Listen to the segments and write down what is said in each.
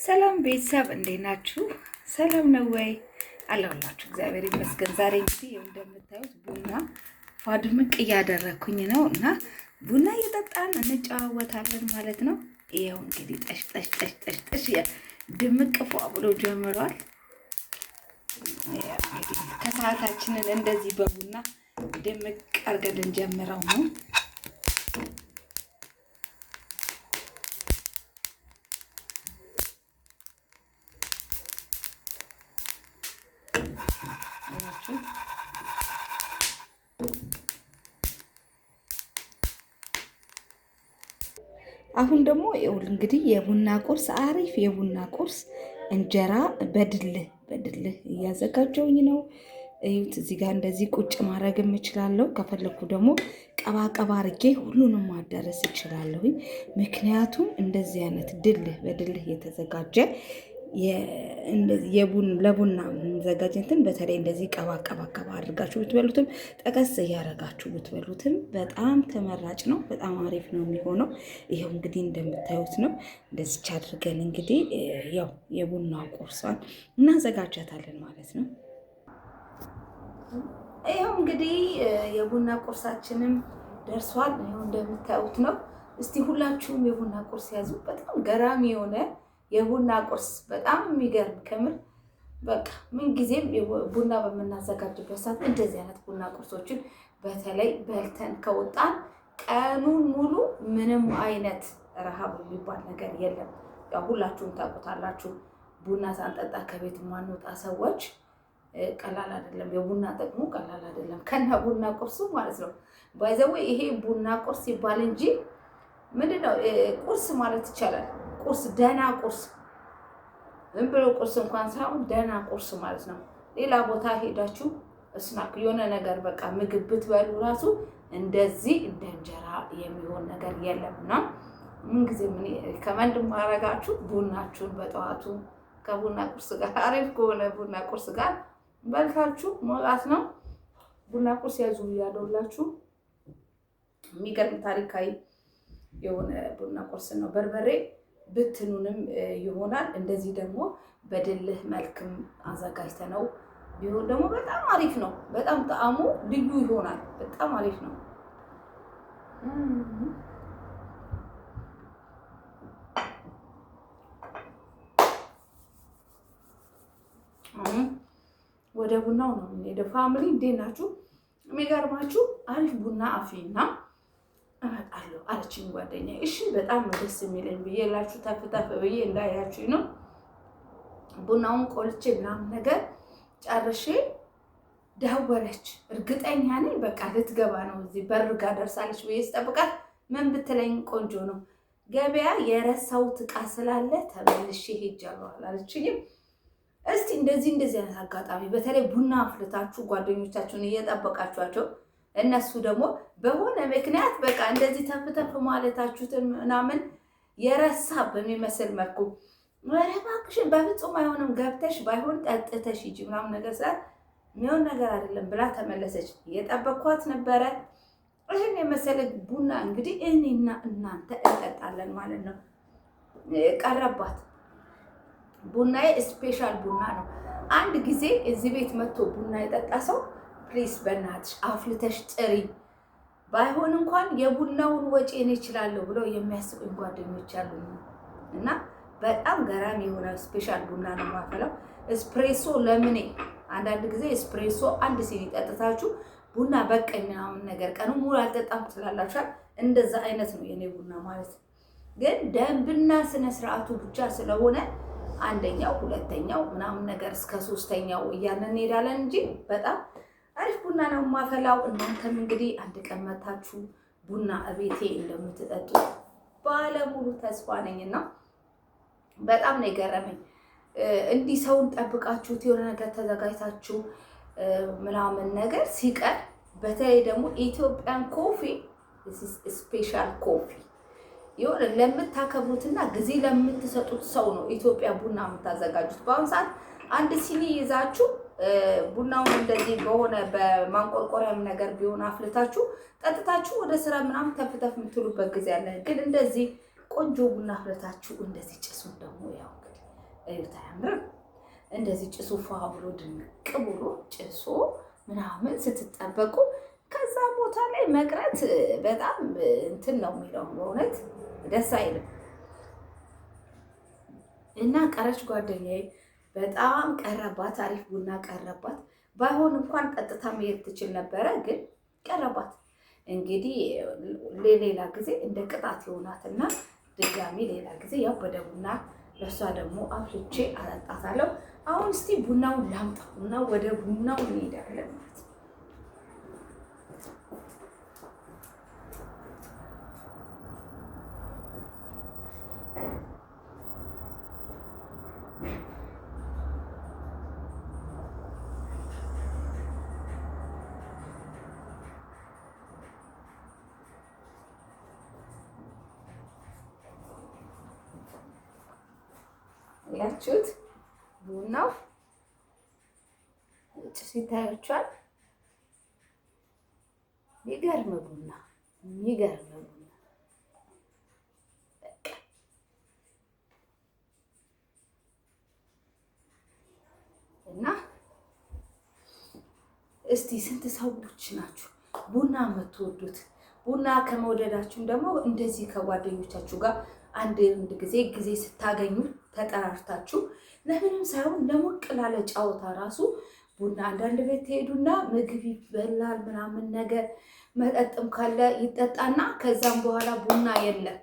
ሰላም ቤተሰብ እንዴት ናችሁ? ሰላም ነው ወይ? አለሁላችሁ። እግዚአብሔር ይመስገን። ዛሬ እንግዲህ እንደምታዩት ቡና ፏድምቅ እያደረኩኝ ነው እና ቡና እየጠጣን እንጨዋወታለን ማለት ነው። ይኸው እንግዲህ ጠሽ ጠሽ ጠሽ ጠሽ ጠሽ ድምቅ ፏ ብሎ ጀምሯል። ከሰዓታችንን እንደዚህ በቡና ድምቅ አድርገን እንጀምረው ነው። አሁን ደግሞ እንግዲህ የቡና ቁርስ አሪፍ የቡና ቁርስ እንጀራ በድልህ እያዘጋጀውኝ ነው። እዩት፣ እዚህ ጋር እንደዚህ ቁጭ ማድረግም እችላለሁ። ከፈለኩ ደግሞ ቀባ አድርጌ ሁሉንም ማዳረስ እችላለሁኝ። ምክንያቱም እንደዚህ አይነት በድልህ የተዘጋጀ ለቡና ዘጋጀንትን በተለይ እንደዚህ ቀባ አድርጋችሁ ብትበሉትም ጠቀስ እያደረጋችሁ ብትበሉትም በጣም ተመራጭ ነው። በጣም አሪፍ ነው የሚሆነው። ይኸው እንግዲህ እንደምታዩት ነው። እንደዚች አድርገን እንግዲህ ያው የቡና ቁርሷን እናዘጋጃታለን ማለት ነው። ይኸው እንግዲህ የቡና ቁርሳችንም ደርሷል። ይኸው እንደምታዩት ነው። እስቲ ሁላችሁም የቡና ቁርስ ያዙ። በጣም ገራሚ የሆነ የቡና ቁርስ፣ በጣም የሚገርም ከምር በቃ ምን ጊዜም ቡና በምናዘጋጅበት ሰዓት እንደዚህ አይነት ቡና ቁርሶችን በተለይ በልተን ከወጣን ቀኑን ሙሉ ምንም አይነት ረሃብ የሚባል ነገር የለም። ያው ሁላችሁም ታውቁታላችሁ። ቡና ሳንጠጣ ከቤት የማንወጣ ሰዎች ቀላል አይደለም። የቡና ጥቅሙ ቀላል አይደለም። ከና ቡና ቁርሱ ማለት ነው። ባይዘው ይሄ ቡና ቁርስ ይባል እንጂ ምንድነው ቁርስ ማለት ይቻላል። ቁርስ ደህና ቁርስ ዝም ብሎ ቁርስ እንኳን ሳይሆን ደህና ቁርስ ማለት ነው። ሌላ ቦታ ሄዳችሁ ስናክ የሆነ ነገር በቃ ምግብ ብትበሉ ራሱ እንደዚህ እንደ እንጀራ የሚሆን ነገር የለምና ምንጊዜም ከመንድ ማረጋችሁ ቡናችሁን በጠዋቱ ከቡና ቁርስ ጋር አሪፍ ከሆነ ቡና ቁርስ ጋር በልታችሁ መውጣት ነው። ቡና ቁርስ ያዙ ያለውላችሁ የሚገርም ታሪካዊ የሆነ ቡና ቁርስ ነው። በርበሬ ብትኑንም ይሆናል። እንደዚህ ደግሞ በድልህ መልክም አዘጋጅተነው ቢሆን ደግሞ በጣም አሪፍ ነው። በጣም ጣዕሙ ልዩ ይሆናል። በጣም አሪፍ ነው። ወደ ቡናው ነው የምንሄደው። ፋሚሊ እንዴት ናችሁ? የሚገርማችሁ አሪፍ ቡና አፌና እመጣለሁ አለችኝ ጓደኛዬ። እሺ በጣም ደስ የሚለኝ ብዬ ላችሁ ተፍ ብዬ እንዳያችሁኝ ነው። ቡናውን ቆልቼ ምናምን ነገር ጨርሼ ደወለች። እርግጠኛ ነኝ በቃ ልትገባ ነው፣ እዚህ በር ጋር ደርሳለች ብዬ ስጠብቃት ምን ብትለኝ ቆንጆ ነው፣ ገበያ የረሳሁት ዕቃ ስላለ ተመልሼ ሄጃለሁ አላለችኝም። እስቲ እንደዚህ አይነት አጋጣሚ በተለይ ቡና አፍልታችሁ ጓደኞቻችሁን እየጠበቃችኋቸው እነሱ ደግሞ በሆነ ምክንያት በቃ እንደዚህ ተፍ ማለታችሁትን ምናምን የረሳ በሚመስል መልኩ ኧረ እባክሽን በፍጹም አይሆንም፣ ገብተሽ ባይሆን ጠጥተሽ ሂጂ ምናምን ነገር ስላት የሚሆን ነገር አይደለም ብላ ተመለሰች። እየጠበኳት ነበረ። ይህን የመሰለ ቡና እንግዲህ እኔና እናንተ እንጠጣለን ማለት ነው። ቀረባት። ቡናዬ ስፔሻል ቡና ነው። አንድ ጊዜ እዚህ ቤት መጥቶ ቡና የጠጣ ሰው ፕሊስ በእናትሽ አፍልተሽ ጥሪ፣ ባይሆን እንኳን የቡናውን ወጪ እኔ እችላለሁ ብለው የሚያስቡኝ ጓደኞች አሉ እና በጣም ገራሚ የሆነ ስፔሻል ቡና ነው የማፈላው። እስፕሬሶ ለምኔ አንዳንድ ጊዜ እስፕሬሶ አንድ ሲኒ ጠጥታችሁ ቡና በቀኝ ምናምን ነገር ቀኑ ሙሉ አልጠጣም ትላላችኋል። እንደዛ አይነት ነው የኔ ቡና ማለት። ግን ደንብና ስነ ስርዓቱ ብቻ ስለሆነ አንደኛው ሁለተኛው ምናምን ነገር እስከ ሶስተኛው እያልን እንሄዳለን እንጂ በጣም አሪፍ ቡና ነው የማፈላው። እናንተም እንግዲህ አንድ ቀን መታችሁ ቡና እቤቴ እንደምትጠጡ ባለሙሉ ተስፋ ነኝና በጣም ነው የገረመኝ። እንዲህ ሰውን ጠብቃችሁት የሆነ ነገር ተዘጋጅታችሁ ምናምን ነገር ሲቀር፣ በተለይ ደግሞ ኢትዮጵያን ኮፊ ስፔሻል ኮፊ የሆነ ለምታከብሩትና ጊዜ ለምትሰጡት ሰው ነው ኢትዮጵያ ቡና የምታዘጋጁት። በአሁኑ ሰዓት አንድ ሲኒ ይዛችሁ ቡናውን እንደዚህ በሆነ በማንቆርቆሪያም ነገር ቢሆን አፍልታችሁ ጠጥታችሁ ወደ ስራ ምናምን ተፍተፍ የምትሉበት ጊዜ አለ። ግን እንደዚህ ቆንጆ ቡና አፍልታችሁ እንደዚህ ጭሱን ደግሞ ያው እዩት፣ አያምርም? እንደዚህ ጭሱ ፏ ብሎ ድንቅ ብሎ ጭሶ ምናምን ስትጠበቁ ከዛ ቦታ ላይ መቅረት በጣም እንትን ነው የሚለው በእውነት ደስ አይልም። እና ቀረች ጓደኛዬ፣ በጣም ቀረባት። አሪፍ ቡና ቀረባት። ባይሆን እንኳን ቀጥታ መሄድ ትችል ነበረ፣ ግን ቀረባት። እንግዲህ ሌላ ጊዜ እንደ ቅጣት ይሆናትና ድጋሚ ሌላ ጊዜ ያው በደቡና ለእሷ ደግሞ አፍልቼ አጠጣታለሁ። አሁን እስቲ ቡናውን ላምጣው እና ወደ ቡናው እንሄዳለን ማለት ነው። ያችሁት ቡናው ጭስ ይታያችኋል። የሚገርም ቡና የሚገርም ቡና እና እስቲ ስንት ሰዎች ናችሁ ቡና የምትወዱት? ቡና ከመውደዳችሁም ደግሞ እንደዚህ ከጓደኞቻችሁ ጋር አንድ ጊዜ ስታገኙ ተጠራርታችሁ ለምንም ሳይሆን ለሞቅ ላለ ጫወታ ራሱ ቡና አንዳንድ ቤት ትሄዱና ምግብ ይበላል ምናምን ነገር መጠጥም ካለ ይጠጣና ከዛም በኋላ ቡና የለም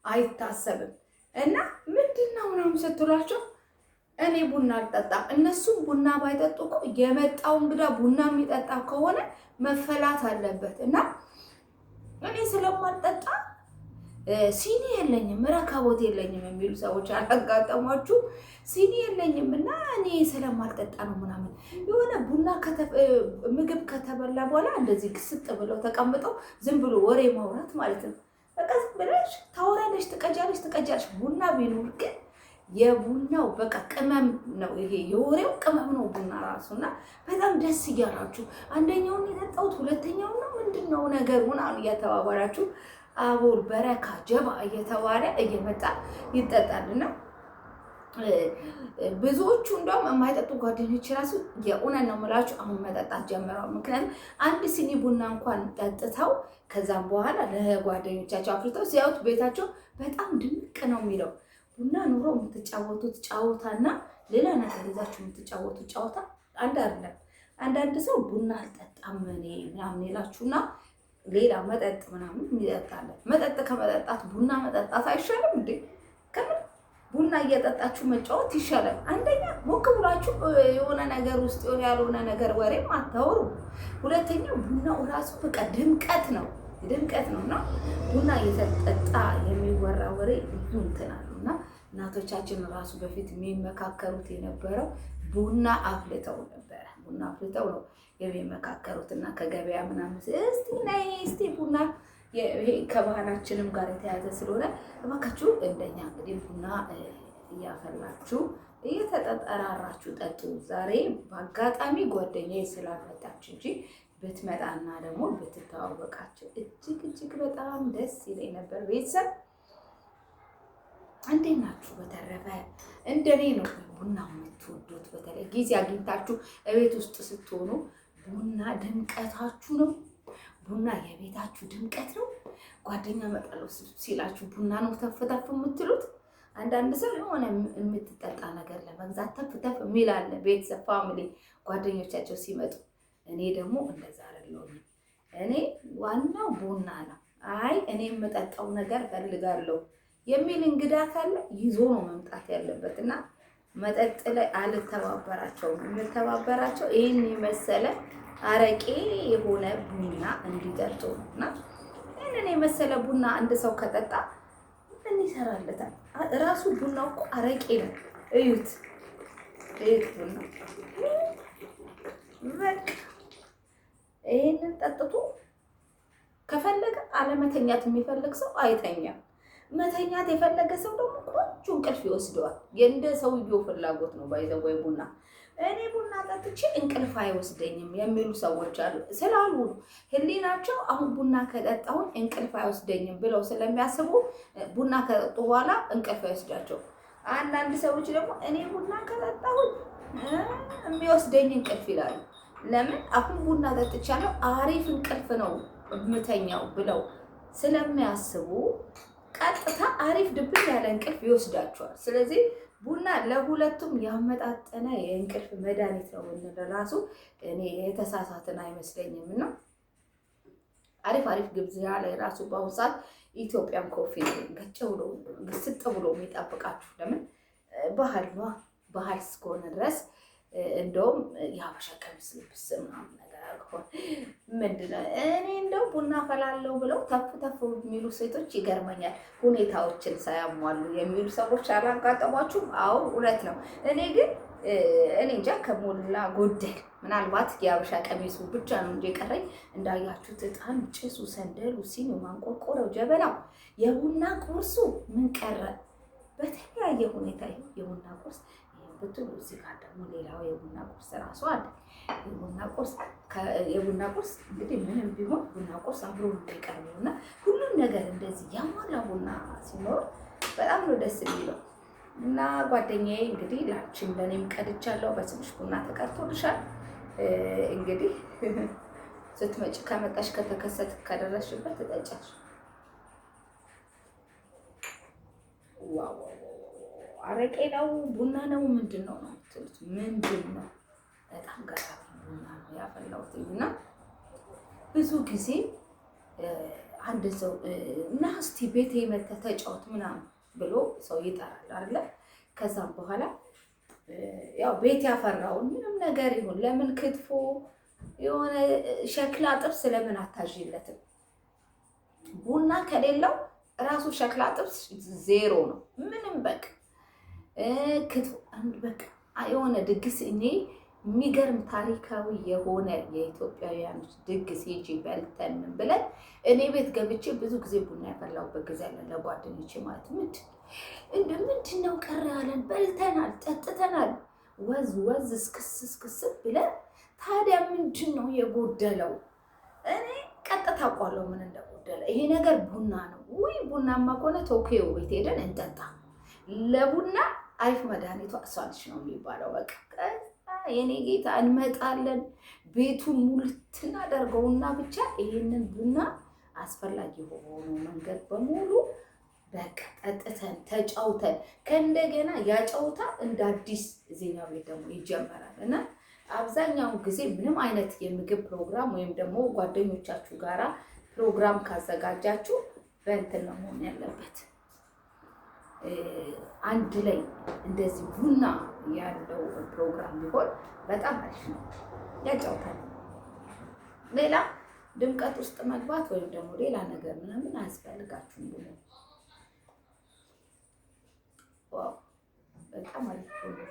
አይታሰብም። እና ምንድን ነው ምናምን ስትሏቸው እኔ ቡና አልጠጣም። እነሱም ቡና ባይጠጡ እኮ የመጣው እንግዳ ቡና የሚጠጣ ከሆነ መፈላት አለበት። እና እኔ ስለማልጠጣ ሲኒ የለኝም ረከቦት የለኝም የሚሉ ሰዎች አላጋጠሟችሁ? ሲኒ የለኝም እና እኔ ስለማልጠጣ ነው ምናምን። የሆነ ቡና ምግብ ከተበላ በኋላ እንደዚህ ግስጥ ብለው ተቀምጠው ዝም ብሎ ወሬ ማውራት ማለት ነው። በቃ ዝም ብለሽ ታወራለሽ፣ ትቀጃለሽ። ቡና ቢኖር ግን የቡናው በቃ ቅመም ነው። ይሄ የወሬው ቅመም ነው ቡና ራሱና በጣም ደስ እያላችሁ አንደኛውን የጠጣሁት ሁለተኛው ነው ምንድነው ነገር ምናምን እያተባባላችሁ አቦል በረካ ጀባ እየተባለ እየመጣ ይጠጣልና ብዙዎቹ እንደውም የማይጠጡ ጓደኞች ራሱ የእውነት ነው የምላችሁ አሁን መጠጣት ጀምረዋል። ምክንያቱም አንድ ሲኒ ቡና እንኳን ጠጥተው ከዛም በኋላ ለጓደኞቻቸው አፍልተው ሲያዩት ቤታቸው በጣም ድምቅ ነው የሚለው። ቡና ኑሮ የምትጫወቱት ጫወታና ሌላ ነገር ይዛችሁ የምትጫወቱት ጫወታ አንድ አይደለም። አንዳንድ ሰው ቡና አልጠጣም እኔ ምናምን ይላችሁና ሌላ መጠጥ ምናምን ይጠጣል። መጠጥ ከመጠጣት ቡና መጠጣት አይሻልም እንዴ? ከምን ቡና እየጠጣችሁ መጫወት ይሻላል። አንደኛ ሞቅ ብላችሁ የሆነ ነገር ውስጥ ያልሆነ ነገር ወሬም አታወሩ። ሁለተኛ ቡናው ራሱ በቃ ድምቀት ነው እና ቡና እየተጠጣ የሚወራ ወሬ ብዙ እንትን አሉና እናቶቻችን ራሱ በፊት የሚመካከሩት የነበረው ቡና አፍልተው ነበረ። ቡና አፍልተው ነው የሚመካከሩት እና ከገበያ ምናምን እስቲ ቡና ይሄ ከባህላችንም ጋር የተያዘ ስለሆነ እባካችሁ እንደኛ እንግዲህ ቡና እያፈላችሁ እየተጠራራችሁ ጠጡ። ዛሬ በአጋጣሚ ጓደኛዬ ስላልመጣች እንጂ ብትመጣና ደግሞ ብትተዋወቃችሁ እጅግ በጣም ደስ ይለኝ ነበር። ቤተሰብ እንዴት ናችሁ? በተረፈ እንደኔ ነው ቡና የምትወዱት? በተለይ ጊዜ አግኝታችሁ እቤት ውስጥ ስትሆኑ ቡና ድምቀታችሁ ነው። ቡና የቤታችሁ ድምቀት ነው። ጓደኛ መጣለው ሲላችሁ ቡና ነው ተፍተፍ የምትሉት። አንዳንድ ሰው የሆነ የምትጠጣ ነገር ለመግዛት ተፍተፍ የሚል አለ። ቤተሰብ ፋሚሊ ጓደኞቻቸው ሲመጡ፣ እኔ ደግሞ እንደዛ አይደለሁም። እኔ ዋናው ቡና ነው። አይ እኔ የምጠጣው ነገር ፈልጋለሁ የሚል እንግዳ ካለ ይዞ ነው መምጣት ያለበት እና መጠጥ ላይ አልተባበራቸውም። የምተባበራቸው ይህን የመሰለ አረቄ የሆነ ቡና እንዲጠጡ ነው እና ይህንን የመሰለ ቡና አንድ ሰው ከጠጣ ምን ይሰራለታል? ራሱ ቡናው እኮ አረቄ ነው። እዩት ቡና በቃ ይህንን ጠጥቶ ከፈለገ አለመተኛት የሚፈልግ ሰው አይተኛም። መተኛት የፈለገ ሰው ደግሞ ቆንጆ እንቅልፍ ይወስደዋል። የእንደ ሰውየው ፍላጎት ነው። ባይዘው ወይ ቡና እኔ ቡና ጠጥቼ እንቅልፍ አይወስደኝም የሚሉ ሰዎች አሉ። ስላሉ ህሊናቸው አሁን ቡና ከጠጣሁን እንቅልፍ አይወስደኝም ብለው ስለሚያስቡ ቡና ከጠጡ በኋላ እንቅልፍ አይወስዳቸው። አንዳንድ ሰዎች ደግሞ እኔ ቡና ከጠጣሁኝ የሚወስደኝ እንቅልፍ ይላሉ። ለምን አሁን ቡና ጠጥቻለሁ አሪፍ እንቅልፍ ነው የምተኛው ብለው ስለሚያስቡ ቀጥታ አሪፍ ድብን ያለ እንቅልፍ ይወስዳቸዋል። ስለዚህ ቡና ለሁለቱም ያመጣጠነ የእንቅልፍ መድኃኒት ነው ብንል ራሱ እኔ የተሳሳትን አይመስለኝም። እና አሪፍ ግብዣ ላይ ራሱ በአሁኑ ሰዓት ኢትዮጵያን ኮፊ ገጭ ብሎ ግስጥ ብሎ የሚጠብቃችሁ ለምን ባህል ነው። ባህል እስከሆነ ድረስ እንደውም የሀበሻ ቀሚስ ልብስ ምናምን ነገር አልሆን ምንድነው እኔ እንደው ቡና ፈላለው ብለው ተፍ የሚሉ ሴቶች ይገርመኛል። ሁኔታዎችን ሳያሟሉ የሚሉ ሰዎች አላጋጠሟችሁም? አዎ እውነት ነው። እኔ ግን እኔ እንጃ ከሞላ ጎደል ምናልባት የሀበሻ ቀሚሱ ብቻ ነው እንጂ ቀረኝ። እንዳያችሁት እጣን፣ ጭሱ፣ ሰንደሉ፣ ሲኒ፣ ማንቆርቆረው፣ ጀበናው፣ የቡና ቁርሱ ምን ቀረ? በተለያየ ሁኔታ የቡና ቁርስ ብትሉ እዚህ ጋር ደግሞ ሌላው የቡና ቁርስ ራሱ አለ። የቡና ቁርስ እንግዲህ ምንም ቢሆን ቡና ቁርስ አብሮ የሚቀርበው እና ሁሉም ነገር እንደዚህ ያሟላ ቡና ሲኖር በጣም ነው ደስ የሚለው። እና ጓደኛዬ እንግዲህ ላንቺም ለእኔም ቀድቻለሁ። በትንሽ ቡና ተቀርቶልሻል። እንግዲህ ስትመጪ ከመጣሽ ከተከሰት ከደረስሽበት ትጠጫለሽ። ዋው አረቄ ነው ቡና ነው ምንድን ነው የምትሉት? ምንድን ነው? በጣም ገራሚ ቡና ነው ያፈላሁት። እና ብዙ ጊዜ አንድ ሰው እና እስቲ ቤቴ መተህ ተጫወት ምናምን ብሎ ሰው ይጠራል አይደለ? ከዛም በኋላ ያው ቤት ያፈራውን ምንም ነገር ይሁን ለምን ክትፎ የሆነ ሸክላ ጥብስ ለምን አታዥለትም? ቡና ከሌለው ራሱ ሸክላ ጥብስ ዜሮ ነው። ምንም በቃ ክትፎ በቃ የሆነ ድግስ እኔ የሚገርም ታሪካዊ የሆነ የኢትዮጵያውያኖች ድግስ ሄጄ በልተን ብለን እኔ ቤት ገብቼ ብዙ ጊዜ ቡና ያፈላሁበት ጊዜ አለ ለጓደኞቼ ማለት ምንድን ነው ቀረ ያለን በልተናል፣ ጠጥተናል፣ ወዝ እስክስ ብለን ታዲያ ምንድን ነው የጎደለው? እኔ ቀጥታ አውቃለሁ ምን እንደጎደለ። ይሄ ነገር ቡና ነው። ውይ ቡናማ ከሆነ ቶኪዮ ቤት ሄደን እንጠጣ። ለቡና አሪፍ መድኃኒቷ እሷ ነች ነው የሚባለው። በቃ የኔ ጌታ እንመጣለን፣ ቤቱን ሙልት እናደርገውና ብቻ ይሄንን ቡና አስፈላጊ የሆኑ መንገድ በሙሉ በቃ ጠጥተን ተጫውተን ከእንደገና ያጫውታ እንደ አዲስ ዜና ቤት ደግሞ ይጀመራል። እና አብዛኛውን ጊዜ ምንም አይነት የምግብ ፕሮግራም ወይም ደግሞ ጓደኞቻችሁ ጋራ ፕሮግራም ካዘጋጃችሁ በእንትን ነው መሆን ያለበት። አንድ ላይ እንደዚህ ቡና ያለው ፕሮግራም ቢሆን በጣም አሪፍ ነው፣ ያጫውታል። ሌላ ድምቀት ውስጥ መግባት ወይም ደግሞ ሌላ ነገር ምናምን አያስፈልጋችሁም። ቡና ዋው በጣም አሪፍ ነው።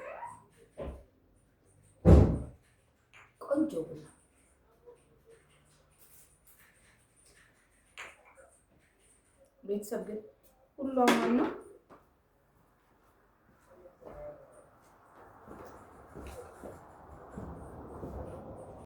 ቆንጆ ቡና ቤተሰብ ግን ሁሉ አማን ነው።